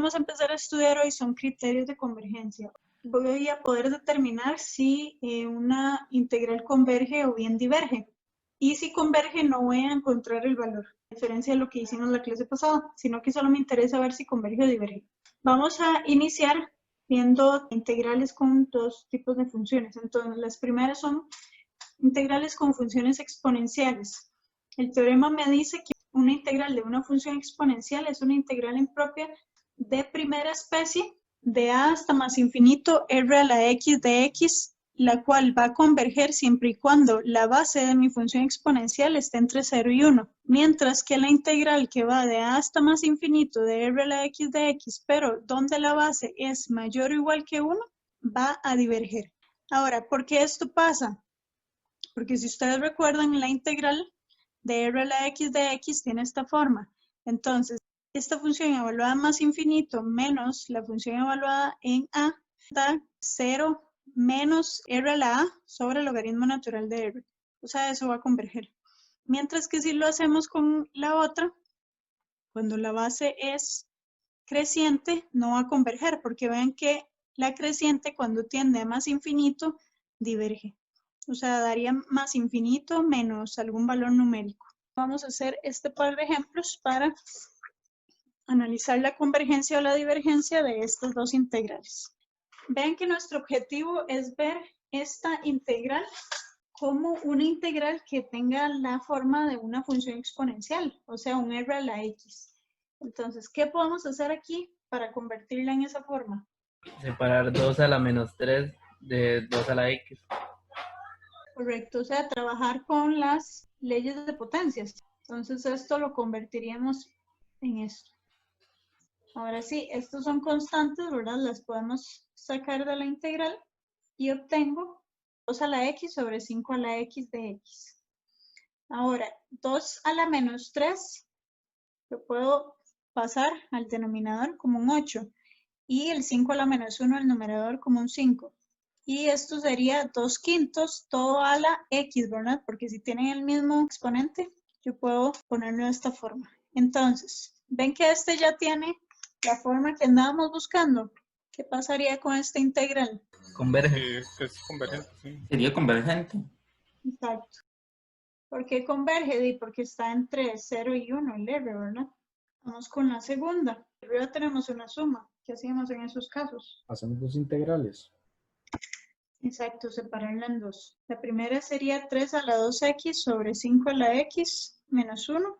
vamos a empezar a estudiar hoy son criterios de convergencia. Voy a poder determinar si una integral converge o bien diverge. Y si converge no voy a encontrar el valor, a diferencia de lo que hicimos la clase pasada, sino que solo me interesa ver si converge o diverge. Vamos a iniciar viendo integrales con dos tipos de funciones. Entonces, las primeras son integrales con funciones exponenciales. El teorema me dice que una integral de una función exponencial es una integral impropia de primera especie de a hasta más infinito r a la x de x, la cual va a converger siempre y cuando la base de mi función exponencial esté entre 0 y 1, mientras que la integral que va de a hasta más infinito de r a la x de x, pero donde la base es mayor o igual que 1, va a diverger. Ahora, ¿por qué esto pasa? Porque si ustedes recuerdan, la integral de r a la x de x tiene esta forma. Entonces, esta función evaluada más infinito menos la función evaluada en a da 0 menos r a la a sobre el logaritmo natural de r. O sea, eso va a converger. Mientras que si lo hacemos con la otra, cuando la base es creciente, no va a converger, porque vean que la creciente cuando tiende a más infinito, diverge. O sea, daría más infinito menos algún valor numérico. Vamos a hacer este par de ejemplos para analizar la convergencia o la divergencia de estas dos integrales. Vean que nuestro objetivo es ver esta integral como una integral que tenga la forma de una función exponencial, o sea, un r a la x. Entonces, ¿qué podemos hacer aquí para convertirla en esa forma? Separar 2 a la menos 3 de 2 a la x. Correcto, o sea, trabajar con las leyes de potencias. Entonces, esto lo convertiríamos en esto. Ahora sí, estos son constantes, ¿verdad? Las podemos sacar de la integral y obtengo 2 a la x sobre 5 a la x de x. Ahora, 2 a la menos 3 lo puedo pasar al denominador como un 8 y el 5 a la menos 1 al numerador como un 5. Y esto sería 2 quintos todo a la x, ¿verdad? Porque si tienen el mismo exponente, yo puedo ponerlo de esta forma. Entonces, ¿ven que este ya tiene la forma que andábamos buscando? ¿Qué pasaría con esta integral? Converge. Es convergente, sí. Sería convergente. Exacto. ¿Por qué converge? Porque está entre 0 y 1 el r, ¿verdad? Vamos con la segunda. Arriba tenemos una suma. ¿Qué hacíamos en esos casos? Hacemos dos integrales. Exacto, separarla en dos. La primera sería 3 a la 2x sobre 5 a la x menos 1.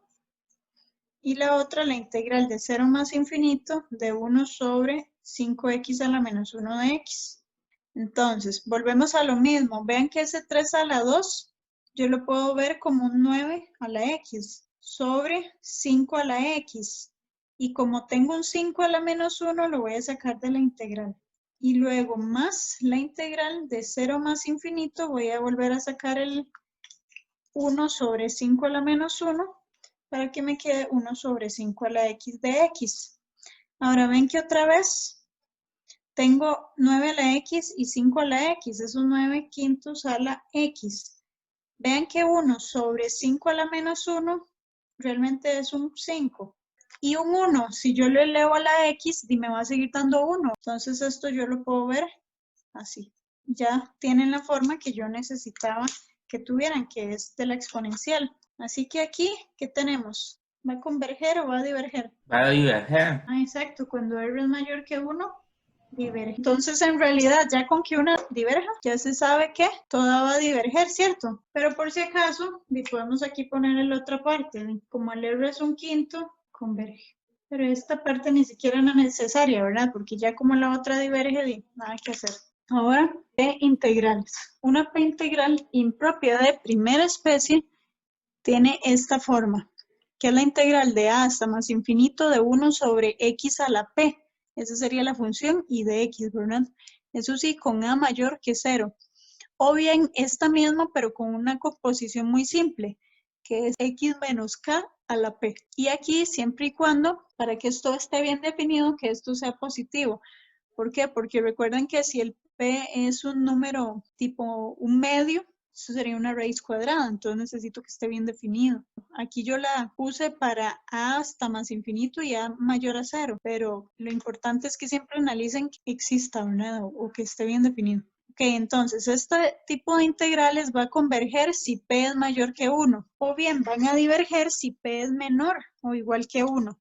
Y la otra, la integral de 0 más infinito de 1 sobre 5x a la menos 1 de x. Entonces, volvemos a lo mismo. Vean que ese 3 a la 2, yo lo puedo ver como un 9 a la x sobre 5 a la x. Y como tengo un 5 a la menos 1, lo voy a sacar de la integral. Y luego más la integral de 0 más infinito, voy a volver a sacar el 1 sobre 5 a la menos 1 para que me quede 1 sobre 5 a la x de x. Ahora ven que otra vez tengo 9 a la x y 5 a la x, esos 9 quintos a la x. Vean que 1 sobre 5 a la menos 1 realmente es un 5. Y un 1, si yo lo elevo a la x, me va a seguir dando 1. Entonces esto yo lo puedo ver así. Ya tienen la forma que yo necesitaba que tuvieran, que es de la exponencial. Así que aquí, ¿qué tenemos? ¿Va a converger o va a diverger? Va a diverger. Ah, exacto. Cuando r es mayor que 1, diverge. Entonces, en realidad, ya con que una diverja, ya se sabe que toda va a diverger, ¿cierto? Pero por si acaso, podemos aquí poner la otra parte. Como el r es un quinto, converge. Pero esta parte ni siquiera es necesaria, ¿verdad? Porque ya como la otra diverge, nada que hacer. Ahora, P integrales. Una P integral impropia de primera especie tiene esta forma, que es la integral de a hasta más infinito de 1 sobre x a la p. Esa sería la función y de x, ¿verdad? Eso sí, con a mayor que 0. O bien esta misma, pero con una composición muy simple, que es x menos k a la p. Y aquí, siempre y cuando, para que esto esté bien definido, que esto sea positivo. ¿Por qué? Porque recuerden que si el p es un número tipo un medio, Eso sería una raíz cuadrada, entonces necesito que esté bien definido. Aquí yo la puse para a hasta más infinito y a mayor a 0, pero lo importante es que siempre analicen que exista, ¿verdad? O que esté bien definido. Ok, entonces este tipo de integrales va a converger si p es mayor que 1, o bien van a diverger si p es menor o igual que 1.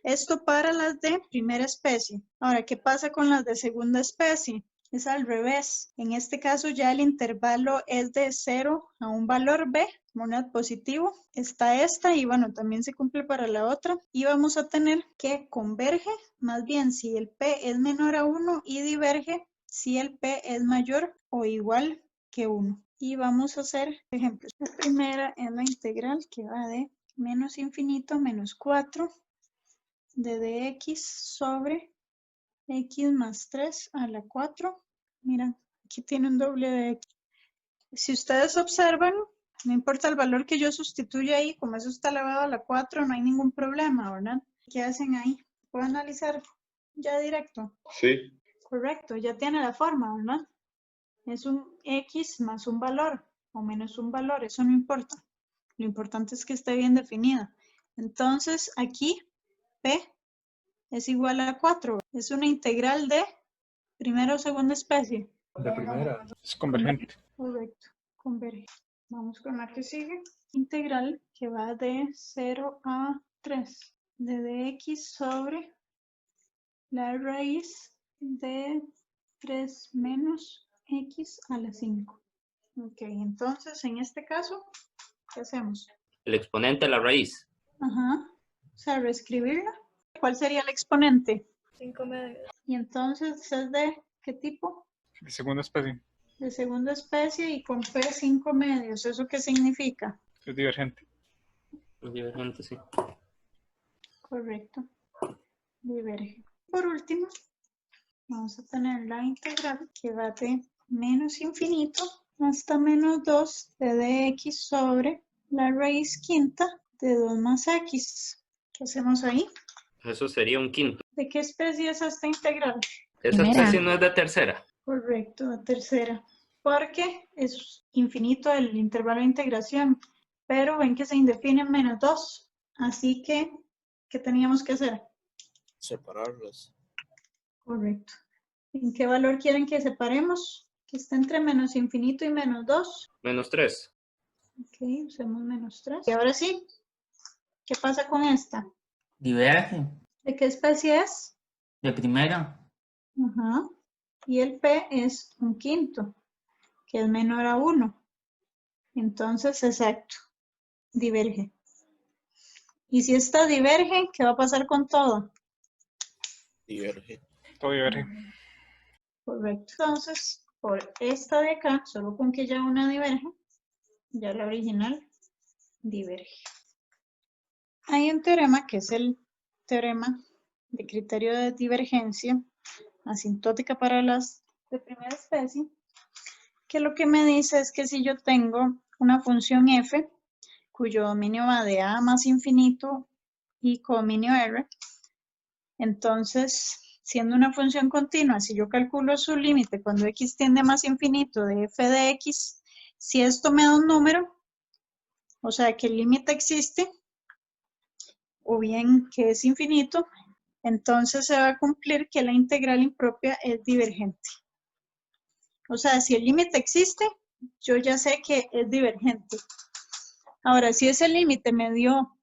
Esto para las de primera especie. Ahora, ¿qué pasa con las de segunda especie? Es al revés. En este caso ya el intervalo es de 0 a un valor b, monad positivo. Está esta y bueno, también se cumple para la otra. Y vamos a tener que converge, más bien si el p es menor a 1 y diverge si el p es mayor o igual que 1. Y vamos a hacer ejemplos. La primera es la integral que va de menos infinito a menos 4 de dx sobre x más 3 a la 4. Mira, aquí tiene un doble de x. Si ustedes observan, no importa el valor que yo sustituya ahí, como eso está elevado a la 4, no hay ningún problema, ¿verdad? ¿Qué hacen ahí? ¿Puedo analizar ya directo? Sí. Correcto, ya tiene la forma, ¿verdad? Es un x más un valor o menos un valor, eso no importa. Lo importante es que esté bien definida. Entonces, aquí p es igual a 4. Es una integral de primera o segunda especie. De primera. Es convergente. Correcto, converge. Vamos con la que sigue. Integral que va de 0 a 3 de dx sobre la raíz de 3 menos x a la 5. Ok, entonces en este caso, ¿qué hacemos? El exponente a la raíz. Ajá, o sea, reescribirla. ¿Cuál sería el exponente? 5 medios. Y entonces es de ¿qué tipo? De segunda especie. De segunda especie y con P 5 medios. ¿Eso qué significa? Es divergente. Es divergente, sí. Correcto. Diverge. Por último, vamos a tener la integral que va de menos infinito hasta menos 2 de dx sobre la raíz quinta de 2 más x. ¿Qué hacemos ahí? Eso sería un quinto. ¿De qué especie es esta integral? Esa Primera. especie no es de tercera. Correcto, la tercera. Porque es infinito el intervalo de integración, pero ven que se indefine en menos 2. Así que, ¿qué teníamos que hacer? Separarlas. Correcto. ¿En qué valor quieren que separemos? Que está entre menos infinito y menos 2. Menos 3. Ok, usemos menos 3. Y ahora sí, ¿qué pasa con esta? Diverge. ¿De qué especie es? De primera. Ajá. Y el P es un quinto, que es menor a 1. Entonces, exacto, diverge. Y si esta diverge, ¿qué va a pasar con todo? Diverge. Todo diverge. Correcto. Entonces, por esta de acá, solo con que ya una diverge, ya la original diverge. Hay un teorema que es el teorema de criterio de divergencia asintótica para las de primera especie, que lo que me dice es que si yo tengo una función f, cuyo dominio va de a más infinito y codominio r, entonces, siendo una función continua, si yo calculo su límite cuando x tiende a más infinito de f de x, si esto me da un número, o sea que el límite existe, o bien que es infinito, entonces se va a cumplir que la integral impropia es divergente. O sea, si el límite existe, yo ya sé que es divergente. Ahora, si ese límite me dio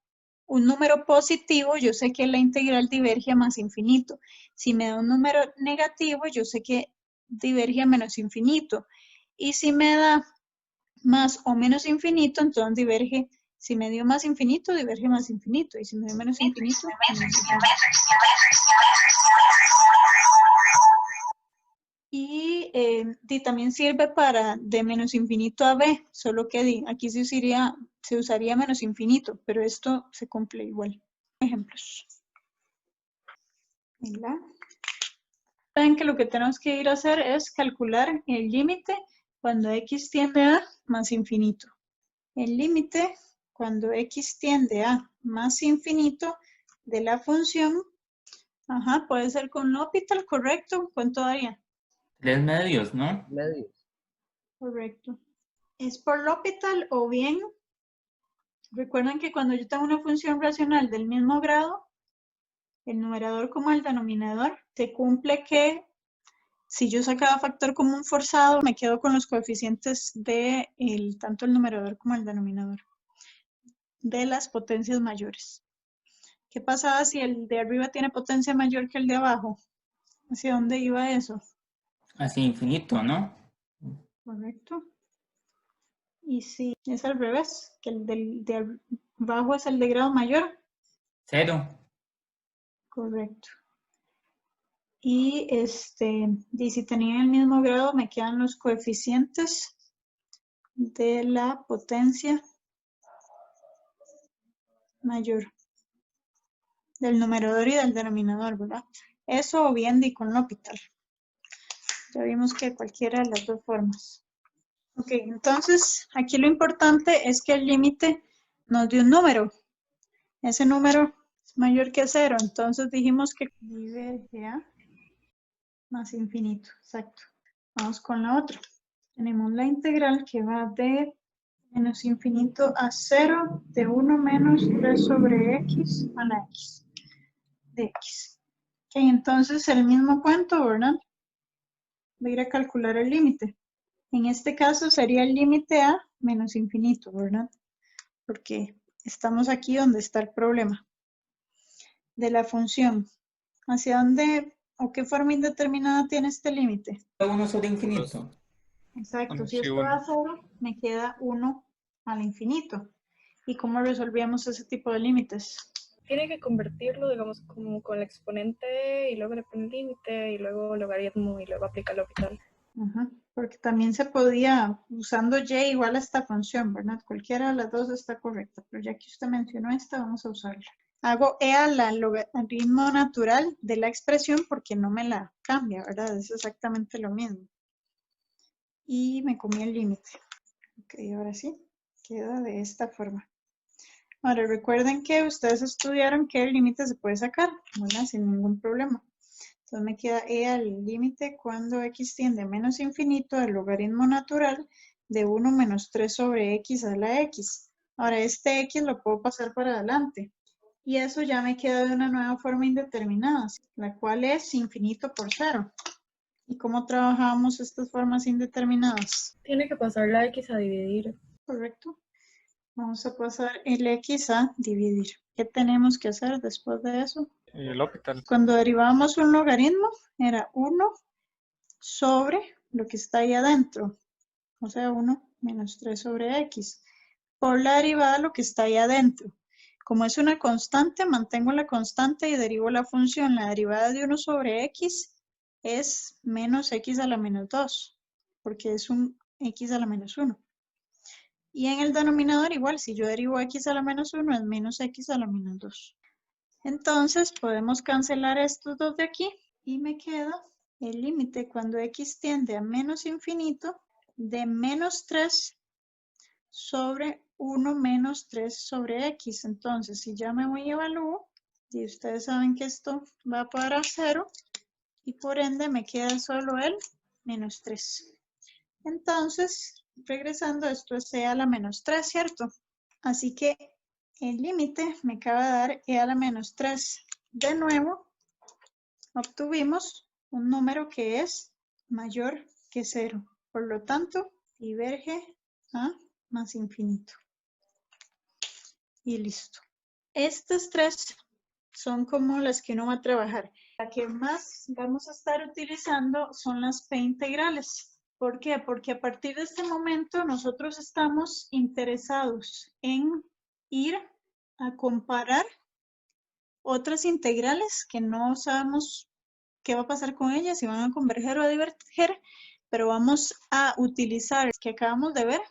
un número positivo, yo sé que la integral diverge a más infinito. Si me da un número negativo, yo sé que diverge a menos infinito. Y si me da más o menos infinito, entonces diverge. Si me dio más infinito, diverge más infinito. Y si me dio menos infinito, menos infinito. Y también sirve para de menos infinito a b, solo que aquí se usaría menos infinito, pero esto se cumple igual. Ejemplos. ¿Verdad? Saben que lo que tenemos que ir a hacer es calcular el límite cuando x tiende a más infinito. El límite cuando x tiende a más infinito de la función, puede ser con L'Hopital, correcto, ¿cuánto daría? 3 medios, ¿no? Medios. Correcto. es por L'Hopital o bien, recuerden que cuando yo tengo una función racional del mismo grado, el numerador como el denominador, se cumple que si yo sacaba factor común forzado, me quedo con los coeficientes de tanto el numerador como el denominador de las potencias mayores. ¿Qué pasaba si el de arriba tiene potencia mayor que el de abajo? ¿Hacia dónde iba eso? Hacia infinito, ¿no? Correcto. Y si es al revés, que el de abajo es el de grado mayor. 0. Correcto. Y si tenían el mismo grado, me quedan los coeficientes de la potencia mayor. Del numerador y del denominador, ¿verdad? Eso o bien di con L'Hopital. Ya vimos que cualquiera de las dos formas. Ok, entonces aquí lo importante es que el límite nos dio un número. Ese número es mayor que 0, entonces dijimos que diverge a más infinito. Exacto. Vamos con la otra. Tenemos la integral que va de menos infinito a 0, de 1 menos 3 sobre x a la x de x. Ok, entonces el mismo cuento, ¿verdad? Voy a ir a calcular el límite. En este caso sería el límite a menos infinito, ¿verdad? Porque estamos aquí donde está el problema de la función. ¿Hacia dónde o qué forma indeterminada tiene este límite? 1 sobre infinito. Exacto, si Sí, esto va a 0, me queda 1 al infinito. ¿Y cómo resolvíamos ese tipo de límites? Tiene que convertirlo, digamos, como con el exponente y luego le pone límite y luego logaritmo y luego aplica el L'Hopital. Porque también se podía, usando y igual a esta función, ¿verdad? Cualquiera de las dos está correcta, pero ya que usted mencionó esta, vamos a usarla. Hago e al logaritmo natural de la expresión porque no me la cambia, ¿verdad? Es exactamente lo mismo. Y me comí el límite. Ok, ahora sí, queda de esta forma. Ahora, recuerden que ustedes estudiaron que el límite se puede sacar, ¿verdad? Sin ningún problema. Entonces me queda e al límite cuando x tiende a menos infinito al logaritmo natural de 1 menos 3 sobre x a la x. Ahora este x lo puedo pasar para adelante. Y eso ya me queda de una nueva forma indeterminada, la cual es infinito por 0. ¿Y cómo trabajamos estas formas indeterminadas? Tiene que pasar la x a dividir. Correcto. Vamos a pasar el x a dividir. ¿Qué tenemos que hacer después de eso? El L'Hopital. Cuando derivábamos un logaritmo, era 1 sobre lo que está ahí adentro. O sea, 1 menos 3 sobre x. Por la derivada, lo que está ahí adentro. Como es una constante, mantengo la constante y derivo la función. La derivada de 1 sobre x es menos x a la menos 2, porque es un x a la menos 1. Y en el denominador igual, si yo derivo x a la menos 1 es menos x a la menos 2. Entonces podemos cancelar estos dos de aquí y me queda el límite cuando x tiende a menos infinito de menos 3 sobre 1 menos 3 sobre x. Entonces, si ya me voy a evaluar, y ustedes saben que esto va para 0, y por ende me queda solo el menos 3. Entonces, regresando, esto es e a la menos 3, ¿cierto? Así que el límite me acaba de dar e a la menos 3. De nuevo, obtuvimos un número que es mayor que 0. Por lo tanto, diverge a más infinito. Y listo. Estas tres son como las que uno va a trabajar. La que más vamos a estar utilizando son las p integrales. ¿Por qué? Porque a partir de este momento nosotros estamos interesados en ir a comparar otras integrales que no sabemos qué va a pasar con ellas, si van a converger o a diverger, pero vamos a utilizar las que acabamos de ver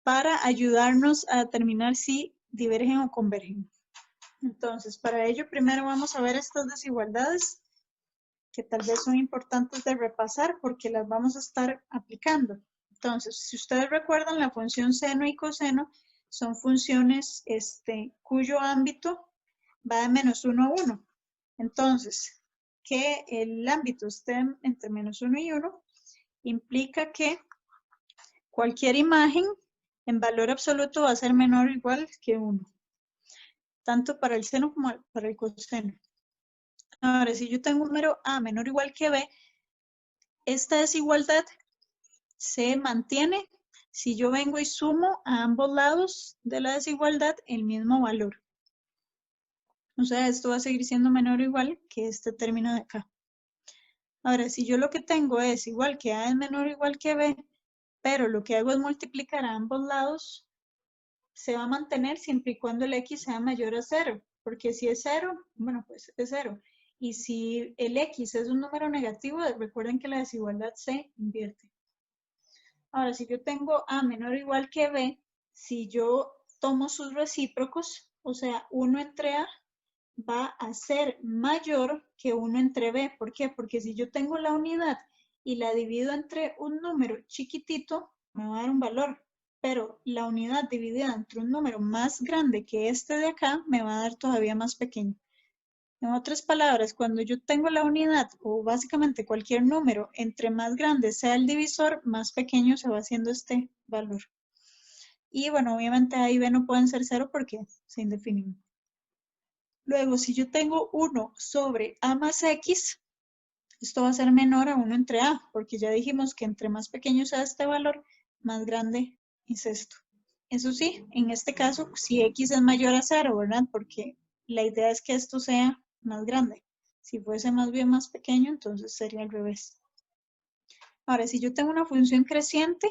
para ayudarnos a determinar si divergen o convergen. Entonces, para ello primero vamos a ver estas desigualdades que tal vez son importantes de repasar porque las vamos a estar aplicando. Entonces, si ustedes recuerdan, la función seno y coseno son funciones cuyo ámbito va de menos 1 a 1. Entonces, que el ámbito esté entre menos 1 y 1 implica que cualquier imagen en valor absoluto va a ser menor o igual que 1. Tanto para el seno como para el coseno. Ahora, si yo tengo un número A menor o igual que B, esta desigualdad se mantiene si yo vengo y sumo a ambos lados de la desigualdad el mismo valor. O sea, esto va a seguir siendo menor o igual que este término de acá. Ahora, si yo lo que tengo es igual que A es menor o igual que B, pero lo que hago es multiplicar a ambos lados, se va a mantener siempre y cuando el X sea mayor a 0. Porque si es 0, bueno, pues es 0. Y si el X es un número negativo, recuerden que la desigualdad se invierte. Ahora, si yo tengo A menor o igual que B, si yo tomo sus recíprocos, o sea, 1 entre A, va a ser mayor que 1 entre B. ¿Por qué? Porque si yo tengo la unidad y la divido entre un número chiquitito, me va a dar un valor. Pero la unidad dividida entre un número más grande que este de acá, me va a dar todavía más pequeño. En otras palabras, cuando yo tengo la unidad o básicamente cualquier número, entre más grande sea el divisor, más pequeño se va haciendo este valor. Y bueno, obviamente A y B no pueden ser 0 porque se indefinen. Luego, si yo tengo 1 sobre A más X, esto va a ser menor a 1 entre A, porque ya dijimos que entre más pequeño sea este valor, más grande es esto. Eso sí, en este caso, si X es mayor a 0, ¿verdad? Porque la idea es que esto sea más grande. Si fuese más bien más pequeño, entonces sería al revés. Ahora, si yo tengo una función creciente,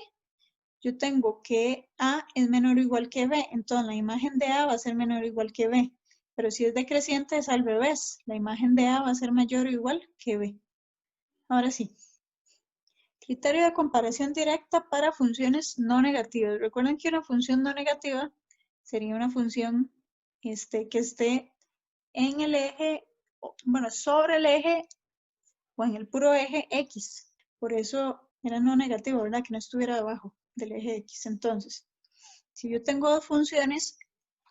yo tengo que A es menor o igual que B, entonces la imagen de A va a ser menor o igual que B. Pero si es decreciente es al revés, la imagen de A va a ser mayor o igual que B. Ahora sí. Criterio de comparación directa para funciones no negativas. Recuerden que una función no negativa sería una función que esté en el eje, bueno, sobre el eje o en el puro eje X. Por eso era no negativo, ¿verdad? Que no estuviera debajo del eje X. Entonces, si yo tengo dos funciones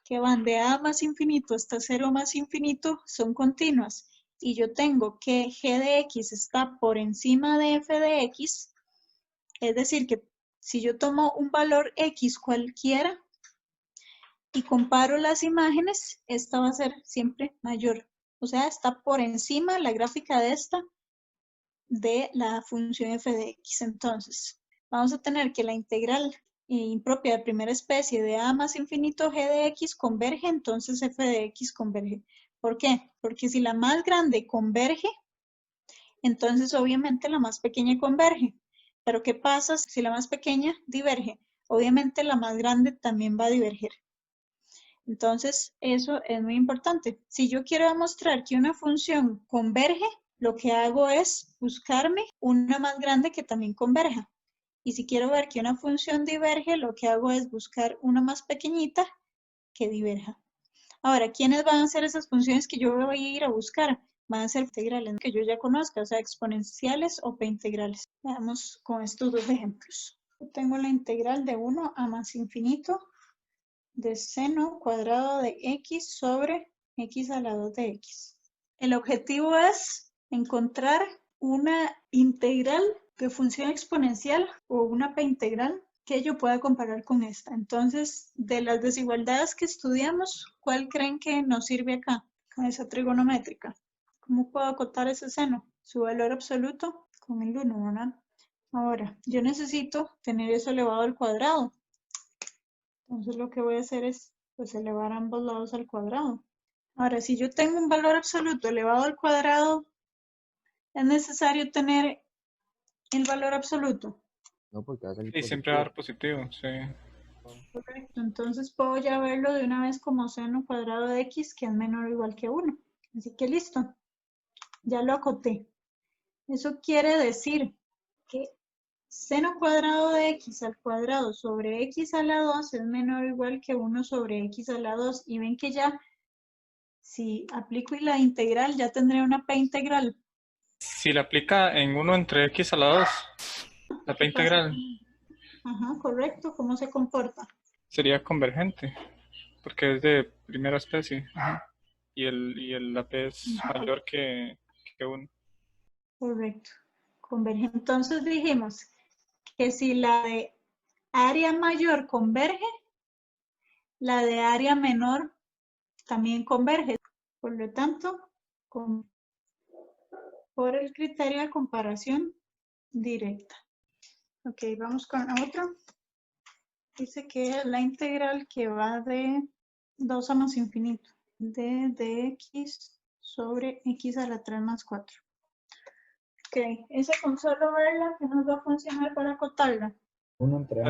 que van de A más infinito hasta 0 más infinito, son continuas, y yo tengo que g de x está por encima de f de x, es decir, que si yo tomo un valor x cualquiera y comparo las imágenes, esta va a ser siempre mayor. O sea, está por encima la gráfica de esta de la función f de x. Entonces, vamos a tener que la integral impropia de primera especie de a más infinito g de x converge, entonces f de x converge. ¿Por qué? Porque si la más grande converge, entonces obviamente la más pequeña converge. Pero ¿qué pasa si la más pequeña diverge? Obviamente la más grande también va a diverger. Entonces, eso es muy importante. Si yo quiero demostrar que una función converge, lo que hago es buscarme una más grande que también converja. Y si quiero ver que una función diverge, lo que hago es buscar una más pequeñita que diverja. Ahora, ¿quiénes van a ser esas funciones que yo voy a ir a buscar? Van a ser integrales que yo ya conozca, o sea, exponenciales o p integrales. Veamos con estos dos ejemplos. Yo tengo la integral de 1 a más infinito de seno cuadrado de x sobre x a la 2 de x. El objetivo es encontrar una integral de función exponencial o una p integral que yo pueda comparar con esta. Entonces, de las desigualdades que estudiamos, ¿cuál creen que nos sirve acá con esa trigonométrica? ¿Cómo puedo acotar ese seno? Su valor absoluto con el 1, ¿verdad? Ahora, yo necesito tener eso elevado al cuadrado. Entonces lo que voy a hacer es pues elevar ambos lados al cuadrado. Ahora, si yo tengo un valor absoluto elevado al cuadrado, ¿es necesario tener el valor absoluto? No, porque va a salir Y siempre va a dar positivo, sí. Correcto, entonces puedo ya verlo de una vez como seno cuadrado de x, que es menor o igual que 1. Así que listo, ya lo acoté. Eso quiere decir que seno cuadrado de x al cuadrado sobre x a la 2 es menor o igual que 1 sobre x a la 2. Y ven que ya, si aplico la integral, ya tendré una p integral. Si la aplica en 1 entre x a la 2, la p integral Ajá, correcto. ¿Cómo se comporta? sería convergente, porque es de primera especie. Ajá. La p es mayor que 1. Correcto. Converge. Entonces dijimos que si la de área mayor converge, la de área menor también converge. Por lo tanto, por el criterio de comparación directa. Ok, vamos con la otra. Dice que la integral que va de 2 a más infinito, de dx sobre x a la 3 más 4. Ok, esa con solo verla, que nos va a funcionar para acotarla. De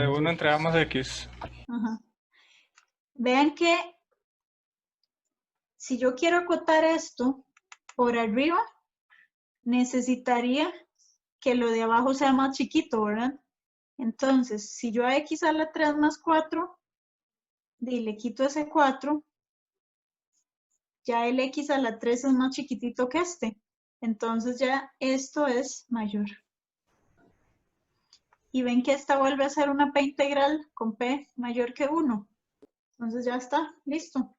1 entre a más x. Ajá. Vean que si yo quiero acotar esto por arriba, necesitaría que lo de abajo sea más chiquito, ¿verdad? Entonces, si yo a x a la 3 más 4, le quito ese 4, ya el x a la 3 es más chiquitito que este. Entonces ya esto es mayor. Y ven que esta vuelve a ser una p integral con p mayor que 1. Entonces ya está, listo.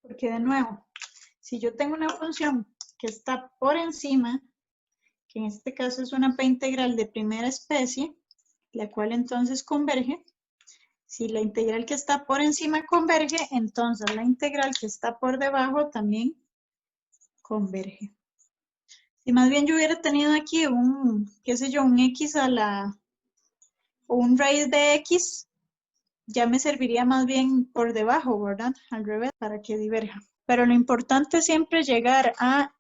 Porque de nuevo, si yo tengo una función que está por encima, que en este caso es una p integral de primera especie, la cual entonces converge. Si la integral que está por encima converge, entonces la integral que está por debajo también converge. Si más bien yo hubiera tenido aquí un, qué sé yo, un x a la, o un raíz de x, ya me serviría más bien por debajo, ¿verdad? Al revés, para que diverja. Pero lo importante es siempre llegar a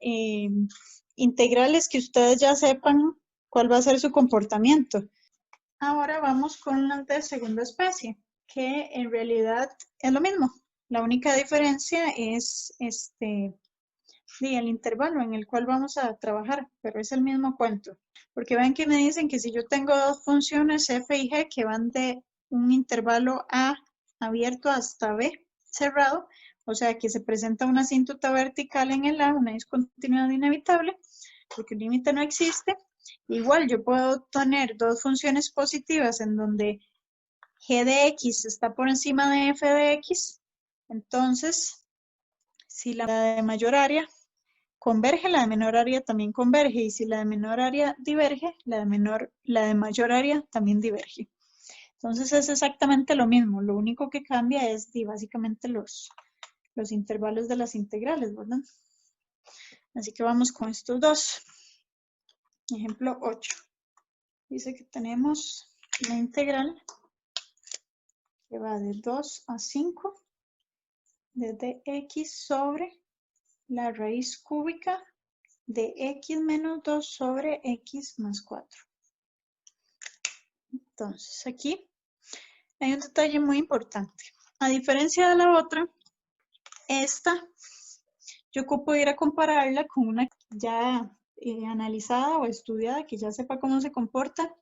integrales que ustedes ya sepan cuál va a ser su comportamiento. Ahora vamos con las de segunda especie, que en realidad es lo mismo. La única diferencia es el intervalo en el cual vamos a trabajar, pero es el mismo cuento. Porque ven que me dicen que si yo tengo dos funciones f y g que van de un intervalo a abierto hasta b cerrado, o sea que se presenta una asíntota vertical en el a, una discontinuidad inevitable, porque el límite no existe. Igual yo puedo tener dos funciones positivas en donde g de x está por encima de f de x, entonces si la de mayor área converge, la de menor área también converge, y si la de menor área diverge, la de mayor área también diverge. Entonces es exactamente lo mismo, lo único que cambia es básicamente los intervalos de las integrales, ¿verdad? Así que vamos con estos dos. Ejemplo 8. Dice que tenemos la integral que va de 2 a 5 de dx sobre la raíz cúbica de x menos 2 sobre x más 4. Entonces, aquí hay un detalle muy importante. A diferencia de la otra, esta yo ocupo ir a compararla con una ya analizada o estudiada, que ya sepa cómo se comporta,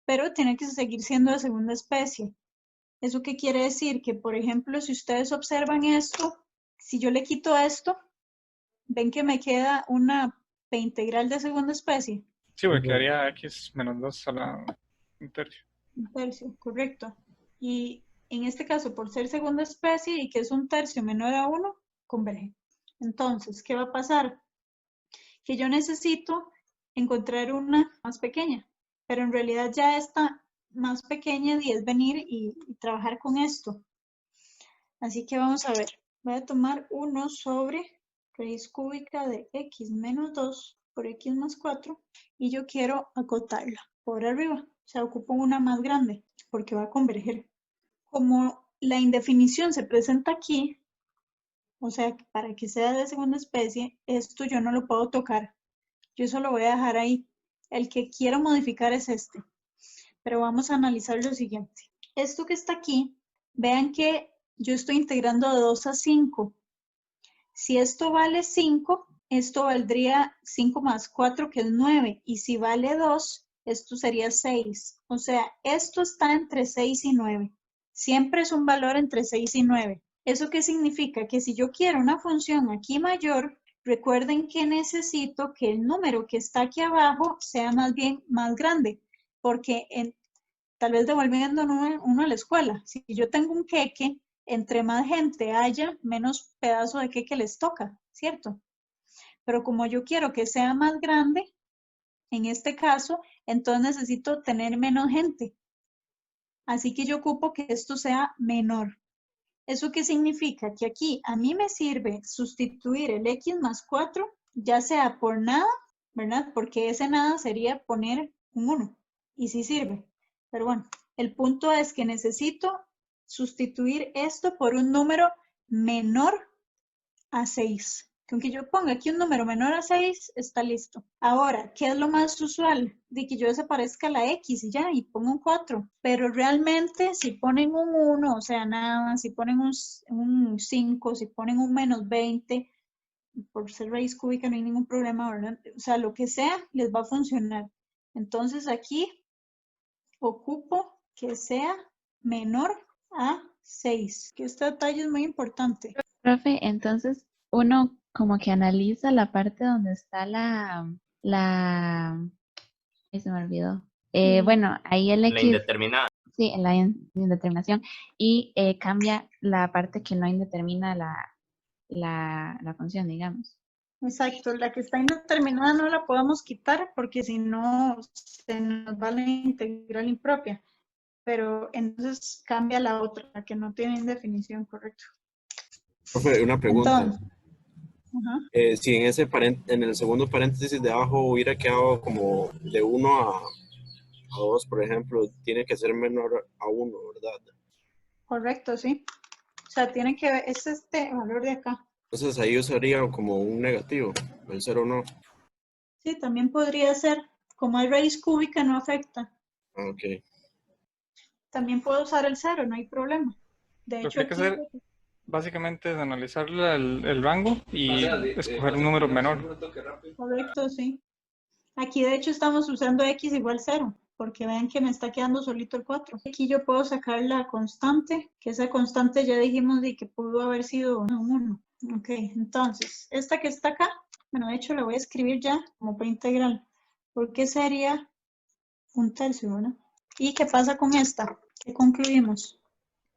pero tiene que seguir siendo de segunda especie. ¿Eso qué quiere decir? Que, por ejemplo, si ustedes observan esto, si yo le quito esto, ven que me queda una p integral de segunda especie. Sí, porque quedaría x menos 2 a la un tercio. Un tercio, correcto. Y en este caso, por ser segunda especie y que es un tercio menor a 1, converge. Entonces, ¿qué va a pasar? Que yo necesito encontrar una más pequeña, pero en realidad ya esta más pequeña es venir y trabajar con esto. Así que vamos a ver. Voy a tomar 1 sobre raíz cúbica de x menos 2 por x más 4 y yo quiero acotarla por arriba. O sea, ocupo una más grande porque va a converger. Como la indefinición se presenta aquí, o sea, para que sea de segunda especie, esto yo no lo puedo tocar. Yo eso lo voy a dejar ahí. El que quiero modificar es este. Pero vamos a analizar lo siguiente. Esto que está aquí, vean que yo estoy integrando de 2 a 5. Si esto vale 5, esto valdría 5 más 4, que es 9. Y si vale 2, esto sería 6. O sea, esto está entre 6 y 9. Siempre es un valor entre 6 y 9. ¿Eso qué significa? Que si yo quiero una función aquí mayor, recuerden que necesito que el número que está aquí abajo sea más bien más grande. Porque tal vez devolviendo uno a la escuela, si yo tengo un queque, entre más gente haya, menos pedazo de queque les toca, ¿cierto? Pero como yo quiero que sea más grande, en este caso, entonces necesito tener menos gente. Así que yo ocupo que esto sea menor. ¿Eso qué significa? Que aquí a mí me sirve sustituir el x más 4, ya sea por nada, ¿verdad? Porque ese nada sería poner un 1. Y sí sirve. Pero bueno, el punto es que necesito sustituir esto por un número menor a 6. Aunque yo ponga aquí un número menor a 6, está listo. Ahora, ¿qué es lo más usual? De que yo desaparezca la X y ya, y pongo un 4. Pero realmente, si ponen un 1, o sea, nada más, si ponen un 5, si ponen un menos 20, por ser raíz cúbica no hay ningún problema, ¿verdad? O sea, lo que sea, les va a funcionar. Entonces, aquí ocupo que sea menor a 6. Que este detalle es muy importante. Profe, entonces uno como que analiza la parte donde está ay, se me olvidó. Bueno, ahí el La X, indeterminada. sí, en la indeterminación, y cambia la parte que no indetermina la función, digamos. Exacto, la que está indeterminada no la podemos quitar porque si no se nos va la integral impropia, pero entonces cambia la otra, la que no tiene indefinición, correcto. Profe, una pregunta. Entonces, ajá. Si en el segundo paréntesis de abajo hubiera quedado como de 1 a 2, por ejemplo, tiene que ser menor a 1, ¿verdad? Correcto, sí. O sea, tiene que ver, es este valor de acá. Entonces ahí usaría como un negativo, el 0 no. Sí, también podría ser, como hay raíz cúbica, no afecta. Ah, ok. También puedo usar el 0, no hay problema. De Lo hecho, que hay que aquí, hacer básicamente es analizar el rango y escoger un número menor. correcto, sí. Aquí de hecho estamos usando x igual 0, porque vean que me está quedando solito el 4. Aquí yo puedo sacar la constante, que esa constante ya dijimos de que pudo haber sido un 1. Ok, entonces, esta que está acá, bueno, de hecho la voy a escribir ya como P integral, porque sería un tercio, ¿verdad? ¿Y qué pasa con esta? ¿Qué concluimos?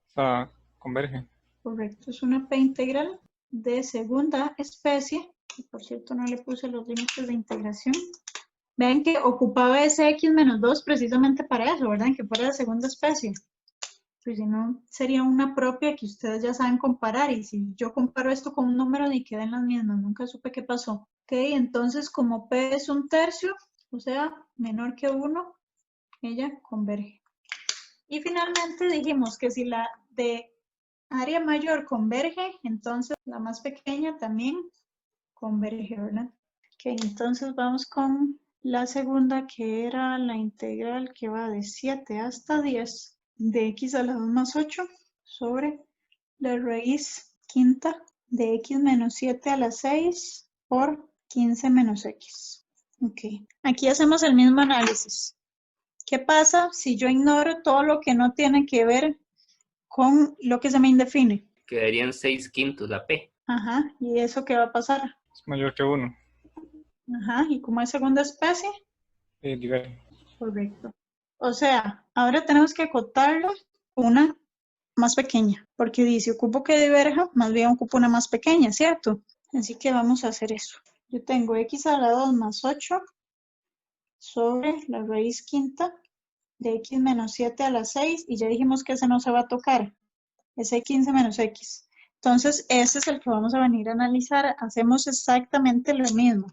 O sea, converge. Correcto, es una P integral de segunda especie, y por cierto no le puse los límites de integración. Vean que ocupaba ese x menos 2 precisamente para eso, ¿verdad? Que fuera de segunda especie. Pues si no, sería una propia que ustedes ya saben comparar. Y si yo comparo esto con un número, ni quedan las mismas. Nunca supe qué pasó. Ok, entonces como P es un tercio, o sea, menor que 1, ella converge. Y finalmente dijimos que si la de área mayor converge, entonces la más pequeña también converge, ¿verdad? Ok, entonces vamos con la segunda, que era la integral que va de 7 hasta 10 de x a la 2 más 8 sobre la raíz quinta de x menos 7 a la 6 por 15 menos x. Ok, aquí hacemos el mismo análisis. ¿Qué pasa si yo ignoro todo lo que no tiene que ver con lo que se me indefine? Quedarían 6/5 la P. Ajá, ¿y eso qué va a pasar? Es mayor que 1. Ajá, ¿y como es segunda especie? Diverge. Correcto. O sea, ahora tenemos que acotarlo una más pequeña, porque dice, ocupo que diverja, más bien ocupo una más pequeña, ¿cierto? Así que vamos a hacer eso. Yo tengo x a la 2 más 8 sobre la raíz quinta de x menos 7 a la 6, y ya dijimos que ese no se va a tocar, ese 15 menos x. Entonces, ese es el que vamos a venir a analizar. Hacemos exactamente lo mismo.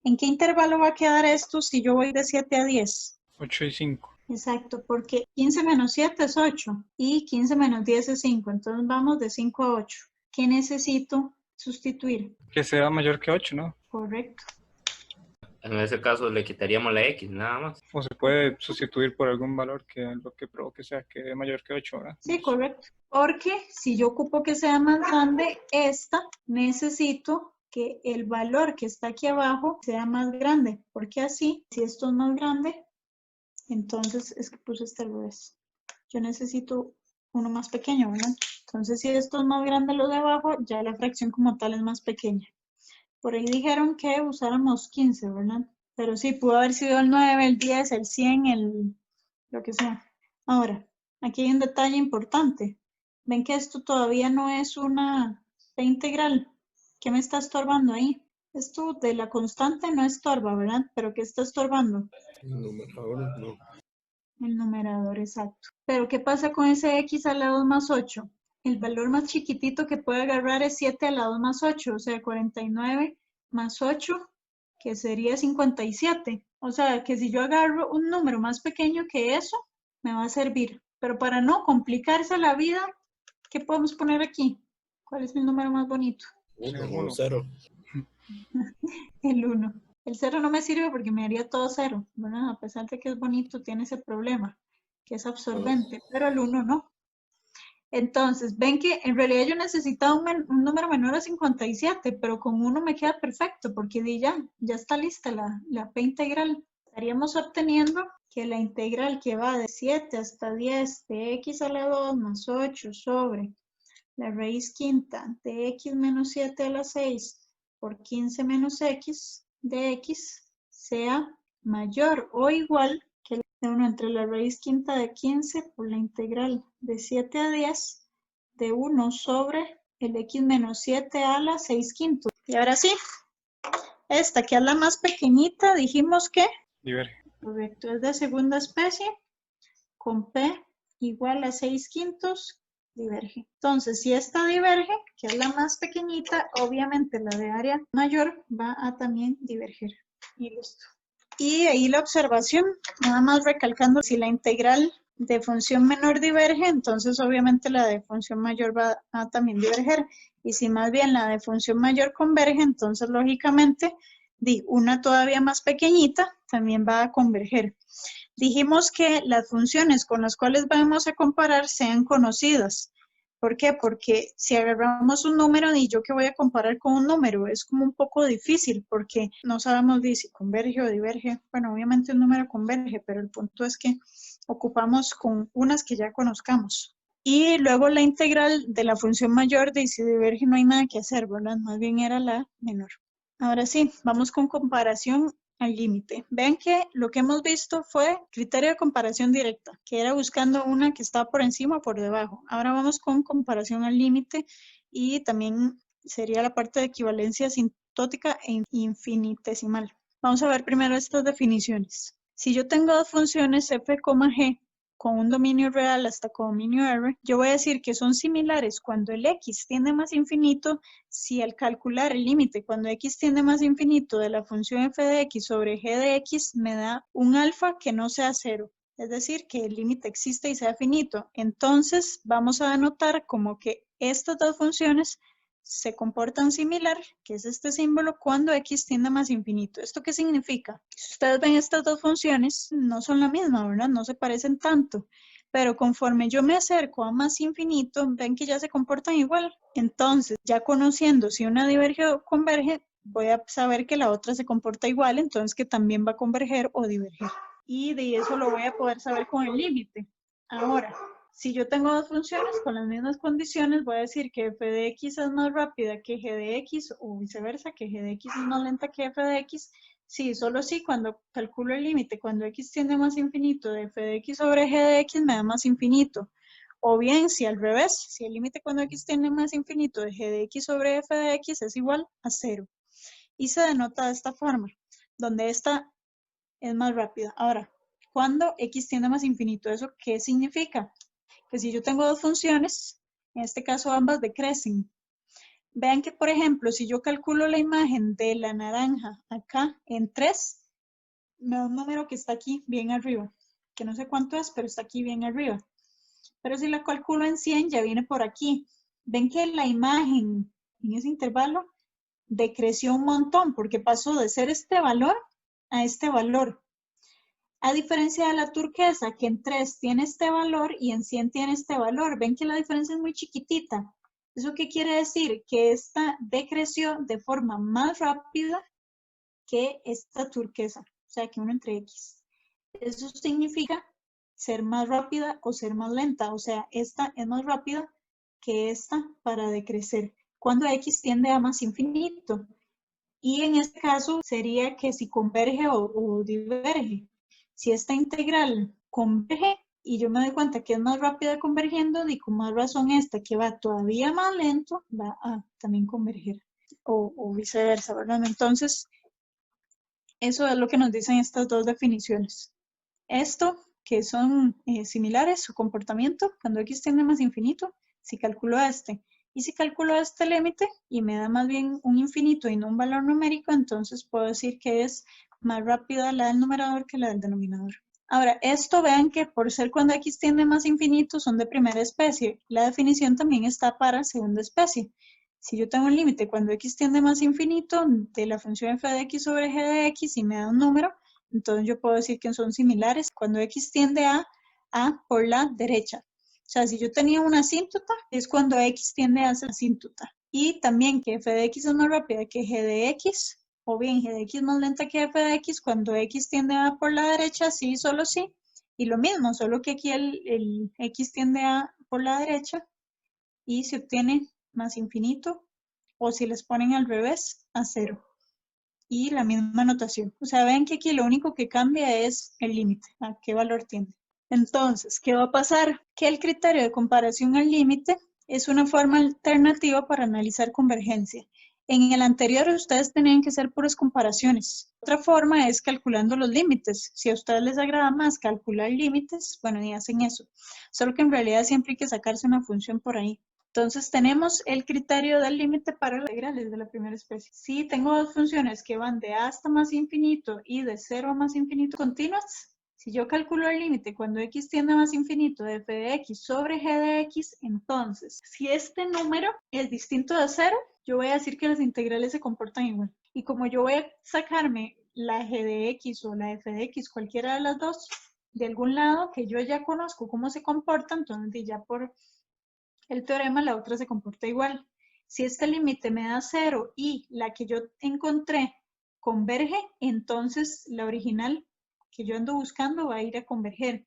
¿En qué intervalo va a quedar esto si yo voy de 7 a 10? 8 y 5. Exacto, porque 15 menos 7 es 8 y 15 menos 10 es 5. Entonces vamos de 5 a 8. ¿Qué necesito sustituir? Que sea mayor que 8, ¿no? Correcto. En ese caso le quitaríamos la X, nada más. O se puede sustituir por algún valor que lo que provoque sea que es mayor que 8, ¿verdad? Sí, correcto. Porque si yo ocupo que sea más grande esta, necesito que el valor que está aquí abajo sea más grande. Porque así, si esto es más grande, entonces es que puse este al revés. Yo necesito uno más pequeño, ¿verdad? Entonces, si esto es más grande lo de abajo, ya la fracción como tal es más pequeña. Por ahí dijeron que usáramos 15, ¿verdad? Pero sí, pudo haber sido el 9, el 10, el 100, lo que sea. Ahora, aquí hay un detalle importante. Ven que esto todavía no es una P integral. ¿Qué me está estorbando ahí? Esto de la constante no estorba, ¿verdad? Pero ¿qué está estorbando? Numerador, no. el numerador exacto. Pero ¿qué pasa con ese x a la 2 más 8? El valor más chiquitito que puede agarrar es 7 a la 2 más 8, o sea, 49 más 8, que sería 57. O sea, que si yo agarro un número más pequeño que eso, me va a servir. Pero para no complicarse la vida, ¿qué podemos poner aquí? ¿Cuál es mi número más bonito? 1 o 0. El 1. El 0 no me sirve porque me haría todo 0. Bueno, a pesar de que es bonito, tiene ese problema, que es absorbente, pero el 1 no. Entonces, ven que en realidad yo necesitaba un número menor a 57, pero con 1 me queda perfecto, porque ya está lista la P integral. Estaríamos obteniendo que la integral que va de 7 hasta 10 de x a la 2 más 8 sobre la raíz quinta de x menos 7 a la 6 por 15 menos x de x sea mayor o igual que de 1 entre la raíz quinta de 15 por la integral de 7 a 10 de 1 sobre el x menos 7 a la 6 quintos. Y ahora sí, esta que es la más pequeñita, dijimos que Diverge. correcto, es de segunda especie, con P igual a 6 quintos, diverge. Entonces, si esta diverge, que es la más pequeñita, obviamente la de área mayor va a también diverger. Y listo. Y ahí la observación, nada más recalcando, si la integral de función menor diverge, entonces obviamente la de función mayor va a también diverger. Y si más bien la de función mayor converge, entonces lógicamente una todavía más pequeñita también va a converger. Dijimos que las funciones con las cuales vamos a comparar sean conocidas. ¿Por qué? Porque si agarramos un número y yo que voy a comparar con un número, es como un poco difícil porque no sabemos si converge o diverge. Bueno, obviamente un número converge, pero el punto es que ocupamos con unas que ya conozcamos. Y luego la integral de la función mayor, de si diverge no hay nada que hacer, ¿verdad? Más bien era la menor. Ahora sí, vamos con comparación al límite. Vean que lo que hemos visto fue criterio de comparación directa, que era buscando una que está por encima o por debajo. Ahora vamos con comparación al límite y también sería la parte de equivalencia asintótica e infinitesimal. Vamos a ver primero estas definiciones. Si yo tengo dos funciones f, g, con un dominio real hasta dominio R, yo voy a decir que son similares cuando el x tiende más infinito, si al calcular el límite cuando x tiende más infinito de la función f de x sobre g de x me da un alfa que no sea 0, es decir, que el límite existe y sea finito. Entonces vamos a anotar como que estas dos funciones se comportan similar, que es este símbolo, cuando x tiende a más infinito. ¿Esto qué significa? Si ustedes ven estas dos funciones, no son la misma, ¿verdad? No se parecen tanto, pero conforme yo me acerco a más infinito, ven que ya se comportan igual. Entonces, ya conociendo si una diverge o converge, voy a saber que la otra se comporta igual, entonces que también va a converger o diverger. Y de eso lo voy a poder saber con el límite. Ahora, si yo tengo dos funciones con las mismas condiciones, voy a decir que f de x es más rápida que g de x o viceversa, que g de x es más lenta que f de x. Sí, solo sí, cuando calculo el límite, cuando x tiende a más infinito de f de x sobre g de x me da más infinito. O bien, si al revés, si el límite cuando x tiende a más infinito de g de x sobre f de x es igual a 0. Y se denota de esta forma, donde esta es más rápida. Ahora, cuando x tiende a más infinito, ¿eso qué significa? Que si yo tengo dos funciones, en este caso ambas decrecen. Vean que, por ejemplo, si yo calculo la imagen de la naranja acá en 3, me da un número que está aquí bien arriba, que no sé cuánto es, pero está aquí bien arriba. Pero si la calculo en 100, ya viene por aquí. Ven que la imagen en ese intervalo decreció un montón, porque pasó de ser este valor a este valor. A diferencia de la turquesa, que en 3 tiene este valor y en 100 tiene este valor. Ven que la diferencia es muy chiquitita. ¿Eso qué quiere decir? Que esta decreció de forma más rápida que esta turquesa. O sea, que 1 entre x. Eso significa ser más rápida o ser más lenta. O sea, esta es más rápida que esta para decrecer. Cuando x tiende a más infinito. Y en este caso sería que si converge o diverge. Si esta integral converge y yo me doy cuenta que es más rápida convergiendo, y con más razón esta que va todavía más lento va a también converger o viceversa, ¿verdad? Entonces, eso es lo que nos dicen estas dos definiciones. Esto que son similares su comportamiento cuando x tiende a más infinito, si calculo este. Y si calculo este límite y me da más bien un infinito y no un valor numérico, entonces puedo decir que es más rápida la del numerador que la del denominador. Ahora, esto vean que por ser cuando x tiende a más infinito son de primera especie. La definición también está para segunda especie. Si yo tengo un límite cuando x tiende a más infinito de la función f de x sobre g de x y me da un número, entonces yo puedo decir que son similares cuando x tiende a por la derecha. O sea, si yo tenía una asíntota, es cuando x tiende a ser asíntota. Y también que f de x es más rápida que g de x, o bien g de x más lenta que f de x, cuando x tiende a por la derecha, sí, solo sí. Y lo mismo, solo que aquí el x tiende a por la derecha y se obtiene más infinito, o si les ponen al revés, a 0. Y la misma notación. O sea, ven que aquí lo único que cambia es el límite, a qué valor tiende. Entonces, ¿qué va a pasar? Que el criterio de comparación al límite es una forma alternativa para analizar convergencia. En el anterior ustedes tenían que hacer puras comparaciones. Otra forma es calculando los límites. Si a ustedes les agrada más calcular límites, bueno, y hacen eso. Solo que en realidad siempre hay que sacarse una función por ahí. Entonces tenemos el criterio del límite para las integrales de la primera especie. Si tengo dos funciones que van de a hasta más infinito y de 0 a más infinito continuas, si yo calculo el límite cuando x tiende a más infinito de f de x sobre g de x, entonces, si este número es distinto de 0, yo voy a decir que las integrales se comportan igual. Y como yo voy a sacarme la g de x o la f de x, cualquiera de las dos, de algún lado que yo ya conozco cómo se comportan, entonces ya por el teorema la otra se comporta igual. Si este límite me da 0 y la que yo encontré converge, entonces la original que yo ando buscando va a ir a converger.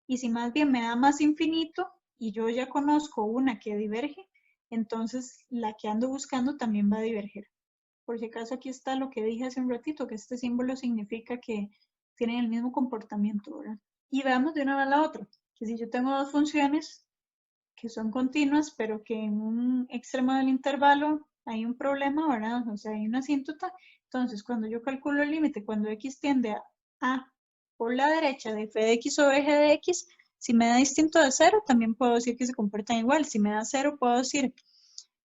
Y si más bien me da más infinito y yo ya conozco una que diverge, entonces la que ando buscando también va a diverger. Por si acaso aquí está lo que dije hace un ratito, que este símbolo significa que tienen el mismo comportamiento, ¿verdad? Y veamos de una vez la otra, que si yo tengo dos funciones que son continuas, pero que en un extremo del intervalo hay un problema, ¿verdad? O sea, hay una asíntota. Entonces, cuando yo calculo el límite, cuando x tiende a por la derecha de f de x sobre g de x, si me da distinto de 0, también puedo decir que se comportan igual. Si me da 0, puedo decir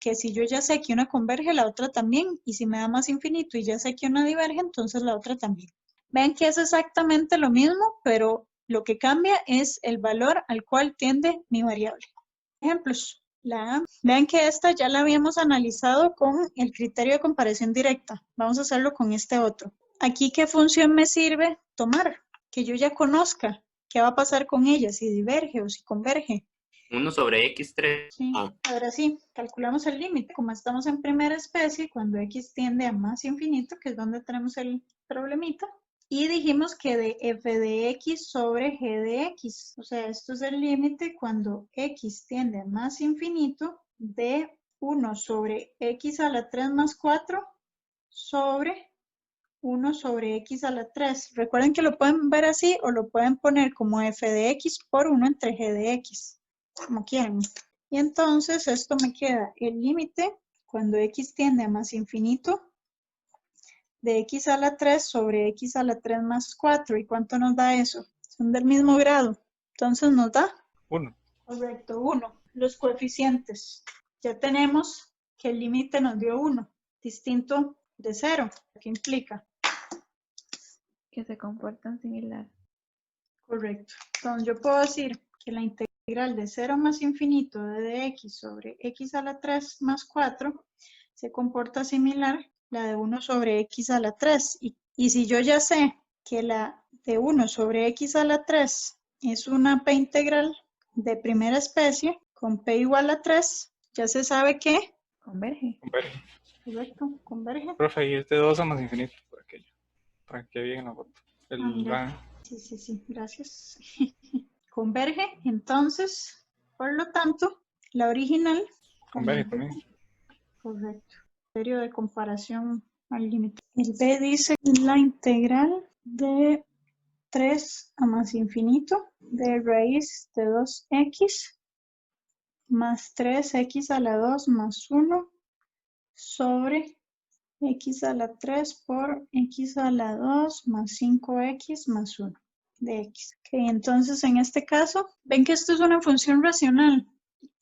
que si yo ya sé que una converge, la otra también. Y si me da más infinito y ya sé que una diverge, entonces la otra también. Ven que es exactamente lo mismo, pero lo que cambia es el valor al cual tiende mi variable. Ejemplos. Vean que esta ya la habíamos analizado con el criterio de comparación directa. Vamos a hacerlo con este otro. Aquí, ¿qué función me sirve tomar? Que yo ya conozca qué va a pasar con ella, si diverge o si converge. 1 sobre x3. Sí. Ahora sí, calculamos el límite. Como estamos en primera especie, cuando x tiende a más infinito, que es donde tenemos el problemita, y dijimos que de f de x sobre g de x. O sea, esto es el límite cuando x tiende a más infinito de 1 sobre x a la 3 más 4 sobre 1 sobre x a la 3. Recuerden que lo pueden ver así o lo pueden poner como f de x por 1 entre g de x, como quieran. Y entonces esto me queda el límite cuando x tiende a más infinito de x a la 3 sobre x a la 3 más 4. ¿Y cuánto nos da eso? Son del mismo grado. Entonces nos da 1. Correcto, 1. Los coeficientes. Ya tenemos que el límite nos dio 1, distinto de 0. ¿Qué implica? Que se comportan similar. Correcto. Entonces yo puedo decir que la integral de 0 más infinito de x sobre x a la 3 más 4 se comporta similar la de 1 sobre x a la 3. Y si yo ya sé que la de 1 sobre x a la 3 es una p integral de primera especie con p igual a 3, ya se sabe que Converge. Converge. correcto, converge. Profe, y es de 2 a más infinito por aquello. Para que bien la foto. Mira. Sí, gracias. Converge, entonces, por lo tanto, la original Converge también. correcto. Criterio de comparación al límite. El B dice la integral de 3 a más infinito de raíz de 2x más 3x a la 2 más 1 sobre x a la 3 por x a la 2 más 5x más 1. de x. Ok, entonces en este caso, ven que esto es una función racional.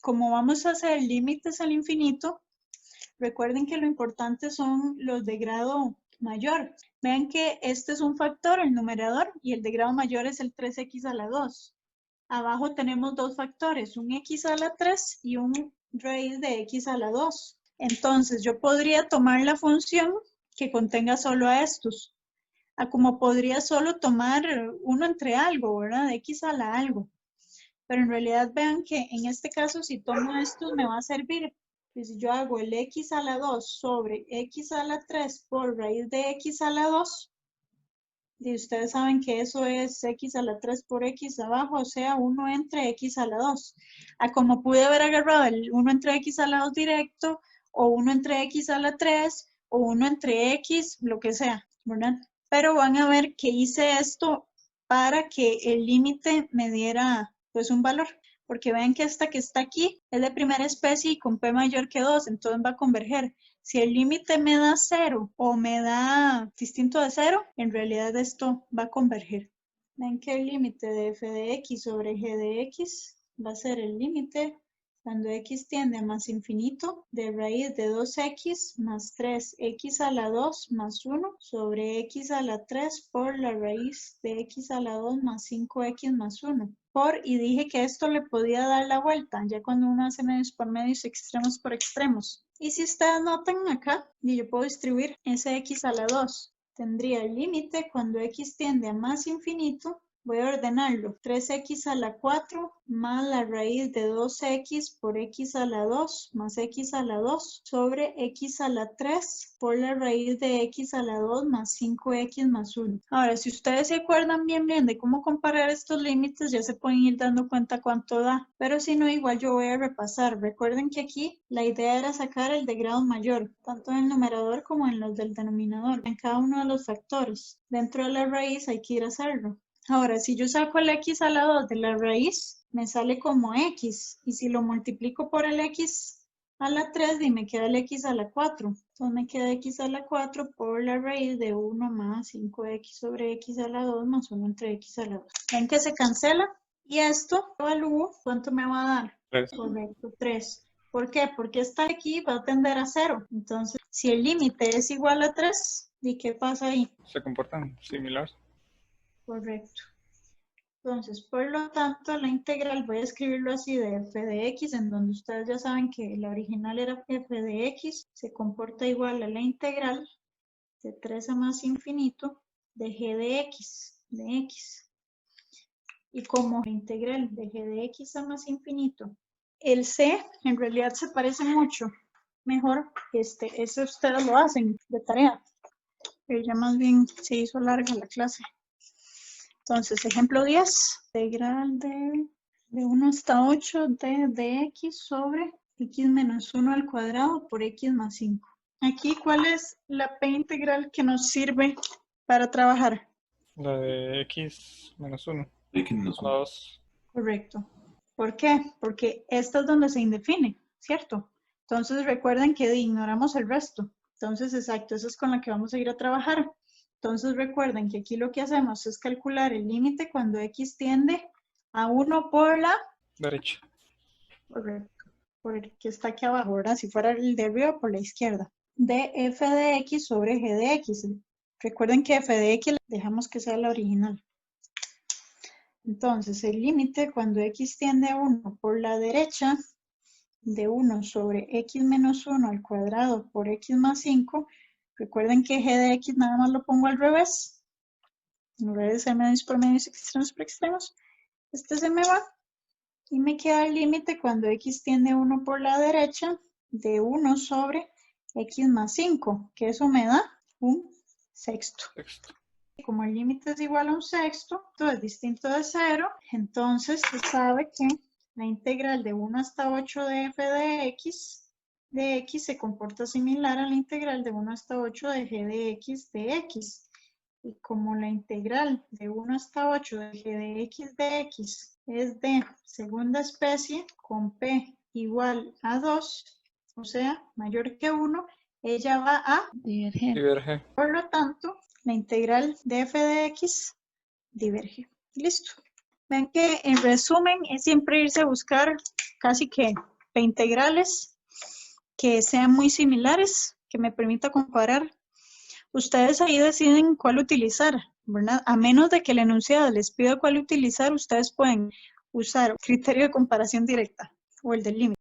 Como vamos a hacer límites al infinito, recuerden que lo importante son los de grado mayor. Vean que este es un factor, el numerador, y el de grado mayor es el 3x a la 2. Abajo tenemos dos factores, un x a la 3 y un raíz de x a la 2. Entonces yo podría tomar la función que contenga solo a estos. Como podría solo tomar uno entre algo, ¿verdad? De x a la algo. Pero en realidad vean que en este caso si tomo estos me va a servir. Pues si yo hago el x a la 2 sobre x a la 3 por raíz de x a la 2, y ustedes saben que eso es x a la 3 por x abajo, o sea, 1 entre x a la 2. Como pude haber agarrado el 1 entre x a la 2 directo, o 1 entre x a la 3, o 1 entre x, lo que sea, ¿verdad? Pero van a ver que hice esto para que el límite me diera pues un valor. Porque vean que esta que está aquí es de primera especie y con p mayor que 2, entonces va a converger. Si el límite me da 0 o me da distinto de 0, en realidad esto va a converger. Ven que el límite de f de x sobre g de x va a ser el límite cuando x tiende a más infinito de raíz de 2x más 3x a la 2 más 1 sobre x a la 3 por la raíz de x a la 2 más 5x más 1. Y dije que esto le podía dar la vuelta, ya cuando uno hace medios por medios, extremos por extremos. Y si ustedes notan acá, y yo puedo distribuir ese x a la 2. Tendría el límite cuando x tiende a más infinito. Voy a ordenarlo. 3x a la 4 más la raíz de 2x por x a la 2 más x a la 2 sobre x a la 3 por la raíz de x a la 2 más 5x más 1. Ahora, si ustedes se acuerdan bien de cómo comparar estos límites, ya se pueden ir dando cuenta cuánto da. Pero si no, igual yo voy a repasar. Recuerden que aquí la idea era sacar el de grado mayor, tanto en el numerador como en los del denominador, en cada uno de los factores. Dentro de la raíz hay que ir a hacerlo. Ahora, si yo saco el x a la 2 de la raíz, me sale como x. Y si lo multiplico por el x a la 3, y me queda el x a la 4. Entonces me queda x a la 4 por la raíz de 1 más 5x sobre x a la 2 más 1 entre x a la 2. ¿Ven que se cancela? Y esto evalúo, ¿cuánto me va a dar? 3. Correcto, 3. ¿Por qué? Porque esta de aquí va a tender a 0. Entonces, si el límite es igual a 3, ¿y qué pasa ahí? Se comportan similares. Correcto. Entonces, por lo tanto, la integral, voy a escribirlo así, de f de x, en donde ustedes ya saben que la original era f de x, se comporta igual a la integral de 3 a más infinito de g de x, Y como la integral de g de x a más infinito, el c en realidad se parece mucho. Mejor, eso ustedes lo hacen de tarea. Pero ya más bien se hizo larga la clase. Entonces, ejemplo 10, integral de 1 hasta 8 de dx sobre x menos 1 al cuadrado por x más 5. Aquí, ¿cuál es la p integral que nos sirve para trabajar? La de x menos 1. X menos A la 2. Correcto. ¿Por qué? Porque esta es donde se indefine, ¿cierto? Entonces, recuerden que ignoramos el resto. Entonces, exacto, esa es con la que vamos a ir a trabajar. Entonces recuerden que aquí lo que hacemos es calcular el límite cuando x tiende a 1 por la Derecha. Correcto, porque está aquí abajo, ¿verdad? Si fuera el de arriba, por la izquierda. De f de x sobre g de x. Recuerden que f de x dejamos que sea la original. Entonces el límite cuando x tiende a 1 por la derecha de 1 sobre x menos 1 al cuadrado por x más 5. Recuerden que g de x nada más lo pongo al revés. En lugar de ser medios por medios, extremos por extremos. Este se me va. Y me queda el límite cuando x tiende 1 por la derecha de 1 sobre x más 5. Que eso me da un sexto. Como el límite es igual a un sexto, todo es distinto de 0. Entonces se sabe que la integral de 1 hasta 8 de f de x se comporta similar a la integral de 1 hasta 8 de g de x. Y como la integral de 1 hasta 8 de g de x es de segunda especie con p igual a 2, o sea, mayor que 1, ella va a diverger. Diverge. Por lo tanto, la integral de f de x diverge. Listo. Vean que en resumen es siempre irse a buscar casi que integrales que sean muy similares, que me permita comparar. Ustedes ahí deciden cuál utilizar, ¿verdad? A menos de que el enunciado les pida cuál utilizar, ustedes pueden usar criterio de comparación directa o el del límite.